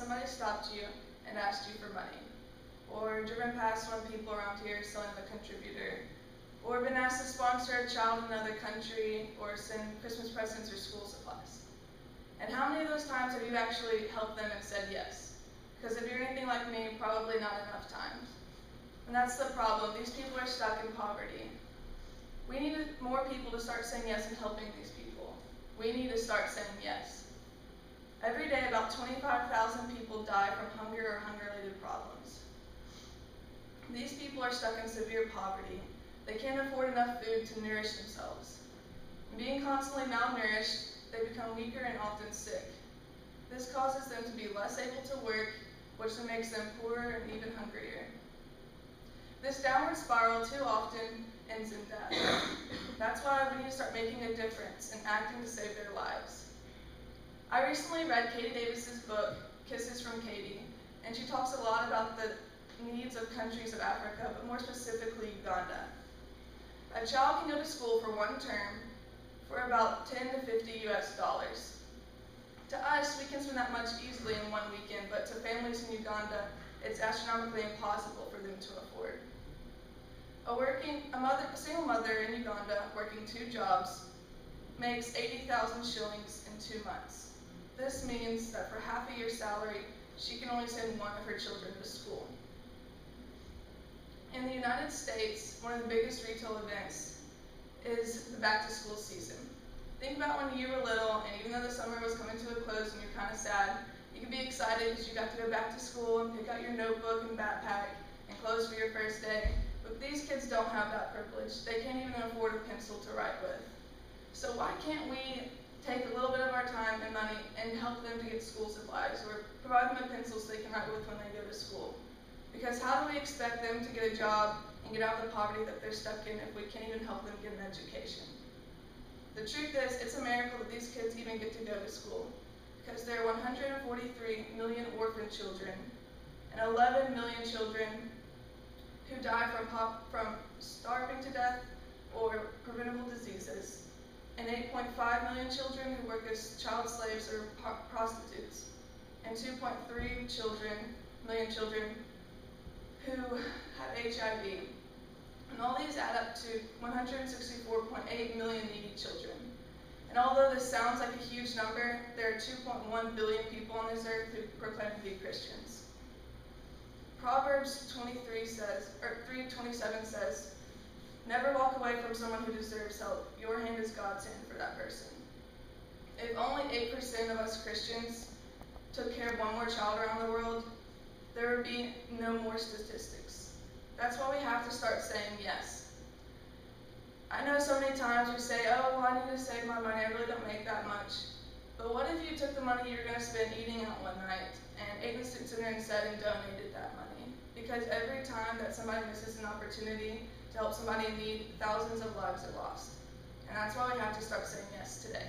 somebody stopped you and asked you for money, or driven past when people around here selling the contributor, or been asked to sponsor a child in another country, or send Christmas presents or school supplies. And how many of those times have you actually helped them and said yes? Because if you're anything like me, probably not enough times. And that's the problem. These people are stuck in poverty. We need more people to start saying yes and helping these people. We need to start saying yes. Every day, about 25,000 people die from hunger or hunger-related problems. These people are stuck in severe poverty. They can't afford enough food to nourish themselves. Being constantly malnourished, they become weaker and often sick. This causes them to be less able to work, which then makes them poorer and even hungrier. This downward spiral too often ends in death. That's why we need to start making a difference and acting to save their lives. I recently read Katie Davis's book, Kisses from Katie, and she talks a lot about the needs of countries of Africa, but more specifically Uganda. A child can go to school for one term for about $10 to $50 US. To us, we can spend that much easily in one weekend, but to families in Uganda, it's astronomically impossible for them to afford. A single mother in Uganda working 2 jobs makes 80,000 shillings in 2 months. This means that for half a year's salary, she can only send one of her children to school. In the United States, one of the biggest retail events is the back-to-school season. Think about when you were little, and even though the summer was coming to a close and you're kind of sad, you could be excited because you got to go back to school and pick out your notebook and backpack and clothes for your first day. But these kids don't have that privilege. They can't even afford a pencil to write with. So why can't we take a little bit of our time and money and help them to get school supplies, or provide them a pencil so they can write with when they go to school? Because how do we expect them to get a job and get out of the poverty that they're stuck in if we can't even help them get an education? The truth is, it's a miracle that these kids even get to go to school, because there are 143 million orphan children and 11 million children who die from starving to death or preventable diseases, and 8.5 million children who work as child slaves or prostitutes, and 2.3 million children who have HIV. And all these add up to 164.8 million needy children. And although this sounds like a huge number, there are 2.1 billion people on this earth who proclaim to be Christians. Proverbs 3:27 says, "Never walk away from someone who deserves help. Your hand is God's hand for that person." If only 8% of us Christians took care of one more child around the world, there would be no more statistics. That's why we have to start saying yes. I know so many times we say, oh, well, I need to save my money, I really don't make that much. But what if you took the money you're going to spend eating out one night and ate the dinner instead and donated that money? Because every time that somebody misses an opportunity to help somebody in need, thousands of lives are lost. And that's why we have to start saying yes today.